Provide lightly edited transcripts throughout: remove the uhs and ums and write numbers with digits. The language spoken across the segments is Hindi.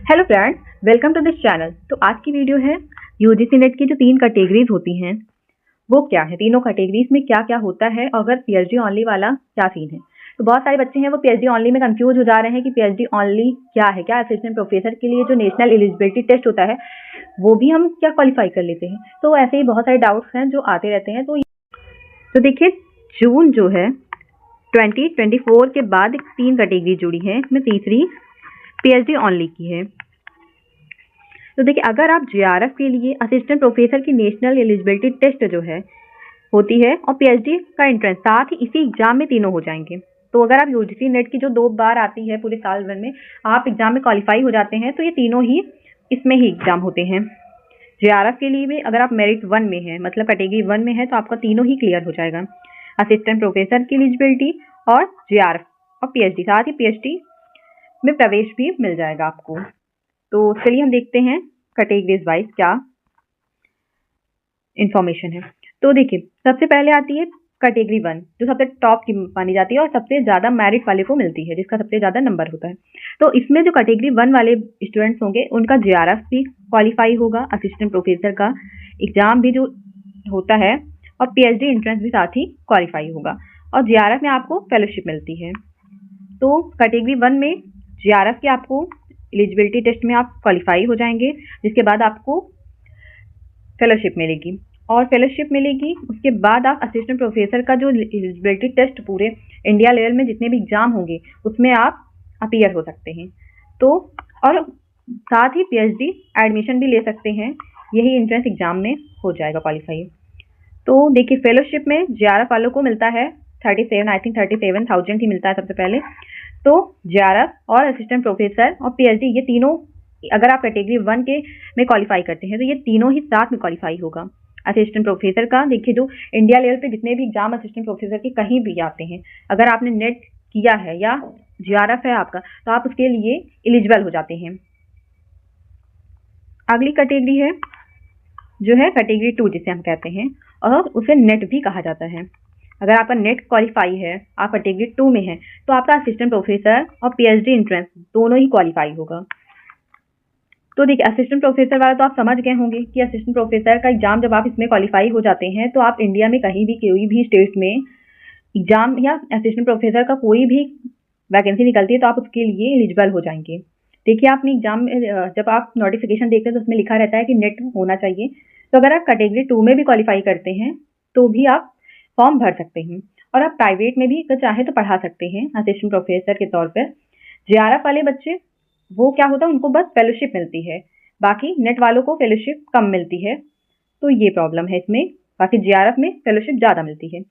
Hello friends, welcome to this channel. तो आज की वीडियो है यूजीसी नेट की जो 3 कैटेगरीज होती हैं वो क्या है, तीनों कैटेगरीज में क्या क्या होता है और अगर पीएचडी ओनली वाला क्या सीन है। तो बहुत सारे बच्चे हैं वो पीएचडी ओनली में कंफ्यूज हो जा रहे हैं कि पीएचडी ओनली क्या है, क्या असिस्टेंट प्रोफेसर के लिए जो नेशनल एलिजिबिलिटी टेस्ट होता है वो भी हम क्या क्वालिफाई कर लेते हैं। तो ऐसे ही बहुत सारे डाउट्स हैं जो आते रहते हैं। तो देखिए, जून जो है 2024 के बाद 3 कैटेगरी जुड़ी है, इसमें तीसरी पीएचडी ओनली की है। तो देखिए, अगर आप जेआरएफ के लिए असिस्टेंट प्रोफेसर की नेशनल एलिजिबिलिटी टेस्ट जो है होती है और पीएचडी का एंट्रेंस साथ ही इसी एग्जाम में तीनों हो जाएंगे। तो अगर आप यूजीसी नेट की जो 2 बार आती है पूरे साल भर में, आप एग्जाम में क्वालिफाई हो जाते हैं तो ये तीनों ही इसमें ही एग्जाम होते हैं। जेआरएफ के लिए भी अगर आप मेरिट 1 में है, मतलब कैटेगरी 1 में है, तो आपका तीनों ही क्लियर हो जाएगा, असिस्टेंट प्रोफेसर की एलिजिबिलिटी और जेआरएफ और पीएचडी, साथ ही पीएचडी में प्रवेश भी मिल जाएगा आपको। तो चलिए हम देखते हैं कैटेगरीज वाइज क्या इंफॉर्मेशन है। तो देखिए, सबसे पहले आती है कैटेगरी 1 जो सबसे टॉप की मानी जाती है और सबसे ज्यादा मेरिट वाले को मिलती है, जिसका सबसे ज्यादा नंबर होता है। तो इसमें जो कैटेगरी 1 वाले स्टूडेंट्स होंगे उनका जेआरएफ भी क्वालिफाई होगा, असिस्टेंट प्रोफेसर का एग्जाम भी जो होता है और पीएचडी एंट्रेंस भी साथ ही क्वालिफाई होगा और जेआरएफ में आपको फेलोशिप मिलती है। तो कैटेगरी 1 में जेआरएफ की आपको एलिजिबिलिटी टेस्ट में आप क्वालिफाई हो जाएंगे, जिसके बाद आपको फेलोशिप मिलेगी और फेलोशिप मिलेगी उसके बाद आप असिस्टेंट प्रोफेसर का जो एलिजिबिलिटी टेस्ट पूरे इंडिया लेवल में जितने भी एग्जाम होंगे उसमें आप अपीयर हो सकते हैं। तो और साथ ही पीएचडी एडमिशन भी ले सकते हैं, यही एंट्रेंस एग्जाम में हो जाएगा क्वालिफाई। तो देखिए, फेलोशिप में जेआरएफ वालों को मिलता है 37,000 ही मिलता है सबसे पहले। तो जेआरएफ और असिस्टेंट प्रोफेसर और पीएचडी ये तीनों अगर आप कैटेगरी 1 के में क्वालिफाई करते हैं तो ये तीनों ही साथ में क्वालिफाई होगा। असिस्टेंट प्रोफेसर का देखिए, जो इंडिया लेवल पे जितने भी एग्जाम असिस्टेंट प्रोफेसर के कहीं भी आते हैं, अगर आपने नेट किया है या जेआरएफ है आपका तो आप उसके लिए एलिजिबल हो जाते हैं। अगली कैटेगरी है जो है कैटेगरी 2 जिसे हम कहते हैं और उसे नेट भी कहा जाता है। अगर आपका नेट क्वालिफाई है, आप कैटेगरी 2 में है, तो आपका असिस्टेंट प्रोफेसर और पीएचडी एंट्रेंस दोनों ही क्वालिफाई होगा। तो देखिए, असिस्टेंट प्रोफेसर वाला तो आप समझ गए होंगे कि असिस्टेंट प्रोफेसर का एग्जाम जब आप इसमें क्वालिफाई हो जाते हैं तो आप इंडिया में कहीं भी कोई भी स्टेट में एग्जाम या असिस्टेंट प्रोफेसर का कोई भी वैकेंसी निकलती है तो आप उसके लिए एलिजिबल हो जाएंगे। देखिए, आपने एग्जाम में जब आप नोटिफिकेशन देखते हैं तो उसमें लिखा रहता है कि नेट होना चाहिए। तो अगर आप कैटेगरी 2 में भी क्वालिफाई करते हैं तो भी आप फॉर्म भर सकते हैं और आप प्राइवेट में भी अगर चाहे तो पढ़ा सकते हैं असिस्टेंट प्रोफेसर के तौर पर। जेआरएफ वाले बच्चे वो क्या होता है, उनको बस फेलोशिप मिलती है, बाकी नेट वालों को फेलोशिप कम मिलती है। तो ये प्रॉब्लम है इसमें, बाकी जेआरएफ में फेलोशिप ज्यादा मिलती है।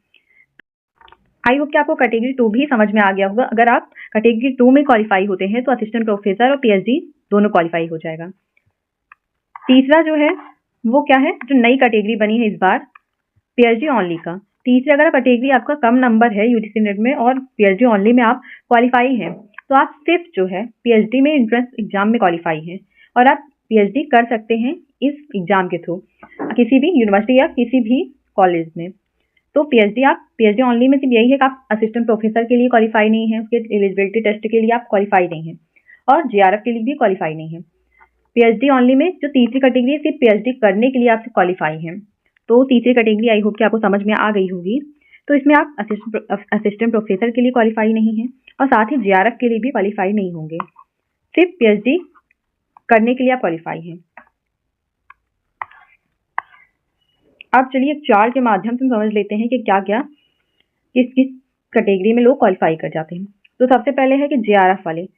आई होप कि आपको कैटेगरी 2 भी समझ में आ गया होगा। अगर आप कैटेगरी 2 में क्वालिफाई होते हैं तो असिस्टेंट प्रोफेसर और पीएचडी दोनों क्वालिफाई हो जाएगा। तीसरा जो है वो क्या है, जो नई कैटेगरी बनी है इस बार पीएचडी ओनली का। तीसरी अगर कैटेगरी आपका कम नंबर है यूजीसी नेट में और पीएचडी ओनली में आप क्वालिफाई हैं तो आप सिर्फ जो है पीएचडी में एंट्रेंस एग्जाम में क्वालिफाई हैं और आप पीएचडी कर सकते हैं इस एग्जाम के थ्रू किसी भी यूनिवर्सिटी या किसी भी कॉलेज में। तो पीएचडी ओनली में सिर्फ यही है कि आप असिस्टेंट प्रोफेसर के लिए क्वालिफाई नहीं है, उसके एलिजिबिलिटी टेस्ट के लिए आप क्वालिफाई नहीं है और जेआरएफ के लिए भी क्वालिफाई नहीं है। पीएचडी ओनली में जो तीसरी कैटेगरी है सिर्फ पीएचडी करने के लिए आप क्वालिफाई हैं। तो तीसरी कैटेगरी आई होप कि आपको समझ में आ गई होगी। तो इसमें आप असिस्टेंट प्रोफेसर के लिए क्वालिफाई नहीं है और साथ ही जेआरएफ के लिए भी क्वालिफाई नहीं होंगे, सिर्फ पीएचडी करने के लिए आप क्वालिफाई हैं। अब चलिए एक चार्ट के माध्यम से समझ लेते हैं कि क्या क्या किस किस कैटेगरी में लोग क्वालिफाई कर जाते हैं। तो सबसे पहले है कि जेआरएफ वाले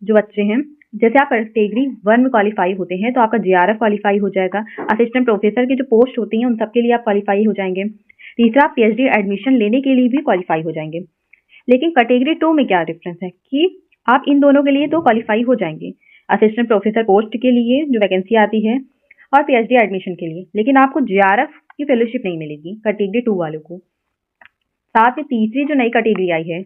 जो बच्चे हैं, जैसे आप कैटेगरी 1 में क्वालिफाई होते हैं तो आपका जेआरएफ क्वालिफाई हो जाएगा। असिस्टेंट प्रोफेसर की जो पोस्ट होती हैं उन सबके लिए आप क्वालिफाई हो जाएंगे। तीसरा, पीएचडी एडमिशन लेने के लिए भी क्वालिफाई हो जाएंगे। लेकिन कैटेगरी 2 में क्या डिफरेंस है कि आप इन दोनों के लिए तो क्वालिफाई हो जाएंगे, असिस्टेंट प्रोफेसर पोस्ट के लिए जो वैकेंसी आती है और पीएचडी एडमिशन के लिए, लेकिन आपको जेआरएफ की फेलोशिप नहीं मिलेगी कैटेगरी 2 वालों को। साथ में तीसरी जो नई कैटेगरी आई है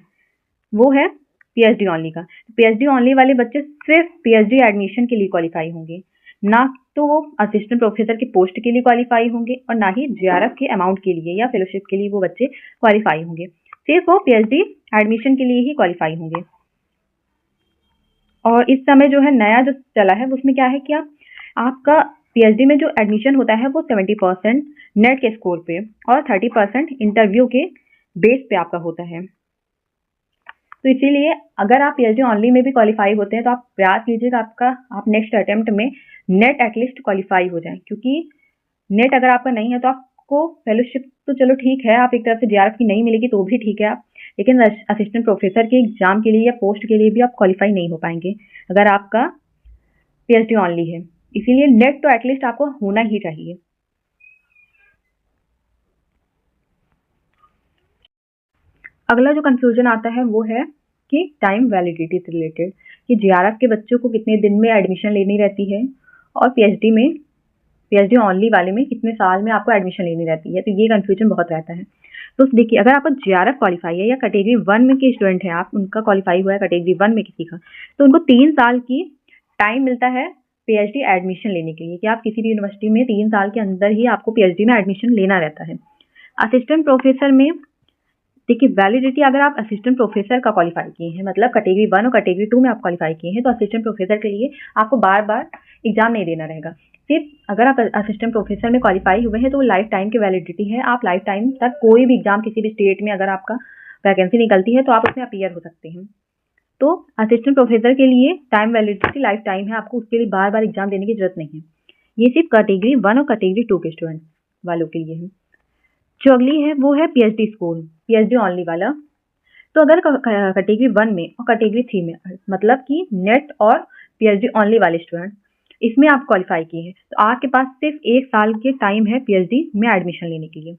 वो है पीएचडी ओनली का। पीएचडी ओनली वाले बच्चे सिर्फ पीएचडी एडमिशन के लिए क्वालिफाई होंगे, ना तो वो असिस्टेंट प्रोफेसर के पोस्ट के लिए क्वालिफाई होंगे और ना ही जेआरएफ के अमाउंट के लिए या फेलोशिप के लिए वो बच्चे क्वालिफाई होंगे, सिर्फ वो पीएचडी एडमिशन के लिए ही क्वालिफाई होंगे। और इस समय जो है नया जो चला है उसमें क्या है कि आपका पीएचडी में जो एडमिशन होता है वो 70% नेट के स्कोर पे और 30% इंटरव्यू के बेस पे आपका होता है। तो इसीलिए अगर आप पीएचडी ओनली में भी क्वालिफाई होते हैं तो आप प्रयास कीजिएगा आप नेक्स्ट अटेम्प्ट में नेट एटलीस्ट क्वालिफाई हो जाएं, क्योंकि नेट अगर आपका नहीं है तो आपको फेलोशिप तो चलो ठीक है, आप एक तरफ से जेआरएफ की नहीं मिलेगी तो भी ठीक है आप, लेकिन असिस्टेंट प्रोफेसर के एग्जाम के लिए या पोस्ट के लिए भी आप क्वालिफाई नहीं हो पाएंगे अगर आपका पीएचडी ओनली है। इसीलिए नेट तो एटलीस्ट आपको होना ही चाहिए। अगला जो कंफ्यूजन आता है वो है कि टाइम वैलिडिटी से रिलेटेड, कि जेआरएफ के बच्चों को कितने दिन में एडमिशन लेनी रहती है और पीएचडी ओनली वाले में कितने साल में आपको एडमिशन लेनी रहती है। तो ये कंफ्यूजन बहुत रहता है। तो देखिए, अगर आपका जेआरएफ क्वालिफाई है या कैटेगरी 1 में के स्टूडेंट हैं, आप उनका क्वालिफाई हुआ है कैटेगरी 1 में किसी का, तो उनको 3 साल की टाइम मिलता है पीएचडी एडमिशन लेने के लिए, कि आप किसी भी यूनिवर्सिटी में 3 साल के अंदर ही आपको पीएचडी में एडमिशन लेना रहता है। असिस्टेंट प्रोफेसर में देखिए, वैलिडिटी अगर आप असिस्टेंट प्रोफेसर का क्वालिफाई किए हैं, मतलब कैटेगरी 1 और कैटेगरी 2 में आप क्वालिफाई किए हैं, तो असिस्टेंट प्रोफेसर के लिए आपको बार बार एग्जाम नहीं देना रहेगा। सिर्फ अगर आप असिस्टेंट प्रोफेसर में क्वालिफाई हुए हैं तो लाइफ टाइम की वैलिडिटी है, आप लाइफ टाइम तक कोई भी एग्जाम किसी भी स्टेट में अगर आपका वैकेंसी निकलती है तो आप उसमें अपीयर हो सकते हैं। तो असिस्टेंट प्रोफेसर के लिए टाइम वैलिडिटी लाइफ टाइम है, आपको उसके लिए बार बार एग्जाम देने की जरूरत नहीं है। ये सिर्फ कैटेगरी 1 और कैटेगरी 2 के स्टूडेंट वालों के लिए है। जो अगली है वो है पीएचडी स्कूल, पीएचडी ओनली वाला। तो अगर कैटेगरी 1 में और कैटेगरी 3 में, मतलब कि नेट और पीएचडी ओनली वाले स्टूडेंट, इसमें आप क्वालिफाई किए हैं तो आपके पास सिर्फ 1 साल के टाइम है पीएचडी में एडमिशन लेने के लिए।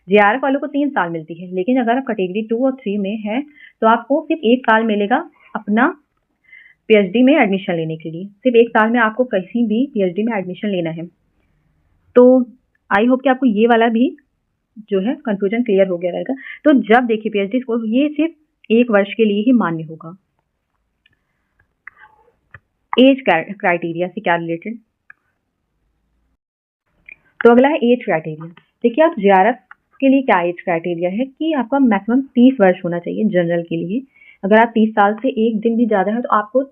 जेआरएफ वालों को 3 साल मिलती है, लेकिन अगर आप कैटेगरी 2 और 3 में है तो आपको सिर्फ 1 साल मिलेगा अपना पीएचडी में एडमिशन लेने के लिए। सिर्फ 1 साल में आपको कहीं भी पीएचडी में एडमिशन लेना है। तो आई होप कि आपको ये वाला भी जो है कंफ्यूजन क्लियर हो गया रहेगा। तो जब देखिए पीएचडी स्कोर ये सिर्फ 1 वर्ष के लिए ही मान्य होगा। एज क्राइटेरिया से क्या रिलेटेड, तो अगला है एज क्राइटेरिया। देखिए, आप जेआरएफ के लिए क्या एज क्राइटेरिया है कि आपका मैक्सिमम 30 वर्ष होना चाहिए जनरल के लिए। अगर आप 30 साल से एक दिन भी ज्यादा है तो आपको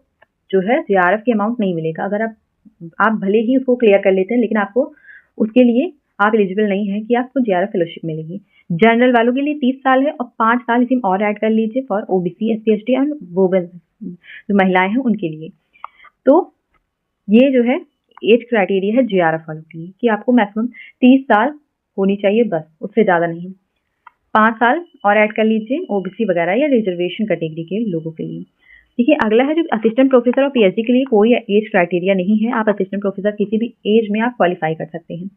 जो है जेआरएफ की अमाउंट नहीं मिलेगा। अगर आप भले ही उसको क्लियर कर लेते हैं, लेकिन आपको उसके लिए आप एलिजिबल नहीं है कि आपको जेआरएफ फेलोशिप मिलेगी। जनरल वालों के लिए 30 साल है और 5 साल इसी में और ऐड कर लीजिए for OBC, SC, ST and women, जो महिलाएं हैं उनके लिए। तो ये जो है एज क्राइटेरिया है जेआरएफ वालों के लिए कि आपको मैक्सिमम 30 साल होनी चाहिए, बस उससे ज्यादा नहीं। 5 साल और ऐड कर लीजिए ओबीसी वगैरह या रिजर्वेशन कैटेगरी के लोगों के लिए। देखिए, अगला है जो असिस्टेंट प्रोफेसर और पीएचडी के लिए कोई एज क्राइटेरिया नहीं है। आप असिस्टेंट प्रोफेसर किसी भी एज में आप क्वालिफाई कर सकते हैं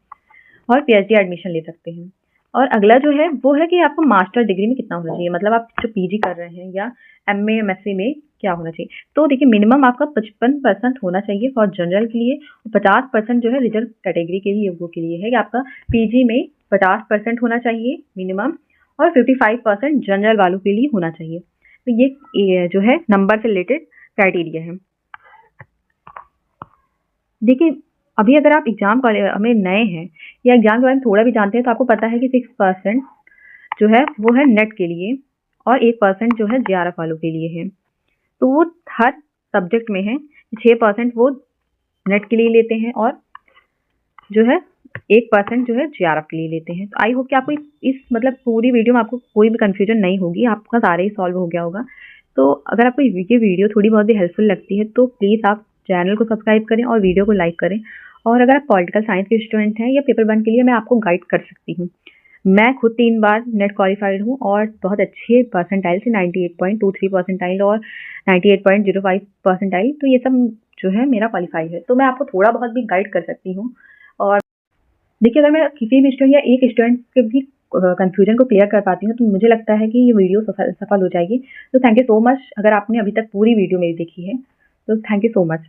और पीएचडी एडमिशन ले सकते हैं। और अगला जो है वो है कि आपको मास्टर डिग्री में कितना होना चाहिए, मतलब आप जो पीजी कर रहे हैं या एमए एमएससी में क्या होना चाहिए। तो देखिए, मिनिमम आपका 55% होना चाहिए फॉर जनरल के लिए, 50% जो है रिजर्व कैटेगरी के लिए लोगों के लिए है कि आपका पीजी में 50% होना चाहिए मिनिमम और 55% जनरल वालों के लिए होना चाहिए। तो ये जो है नंबर से रिलेटेड क्राइटेरिया है। देखिए, अभी अगर आप एग्जाम में नए हैं या एग्जाम के बारे में थोड़ा भी जानते हैं तो आपको पता है कि 6% जो है वो है नेट के लिए और 1% जो है जेआरएफ वालों के लिए है। तो वो हर सब्जेक्ट में है, 6% वो नेट के लिए लेते हैं और जो है 1% जो है जेआरएफ के लिए लेते हैं। तो आई होप कि आपको इस मतलब पूरी वीडियो में आपको कोई भी कंफ्यूजन नहीं होगी, आपका सारे ही सॉल्व हो गया होगा। तो अगर आपको ये वीडियो थोड़ी बहुत भी हेल्पफुल लगती है तो प्लीज़ आप चैनल को सब्सक्राइब करें और वीडियो को लाइक करें। और अगर आप पॉलिटिकल साइंस के स्टूडेंट हैं या पेपर 1 के लिए मैं आपको गाइड कर सकती हूँ। मैं खुद 3 बार नेट क्वालिफाइड हूँ और बहुत अच्छे परसेंटाइल से 98.23 परसेंटाइल और 98.05 परसेंटाइल, तो ये सब जो है मेरा क्वालिफाई है। तो मैं आपको थोड़ा बहुत भी गाइड कर सकती हूँ। और देखिए, अगर मैं किसी भी स्टूडेंट या एक स्टूडेंट के भी कंफ्यूजन को क्लियर कर पाती हूँ तो मुझे लगता है कि ये वीडियो सफल हो जाएगी। तो थैंक यू सो मच। अगर आपने अभी तक पूरी वीडियो मेरी देखी है तो थैंक यू सो मच।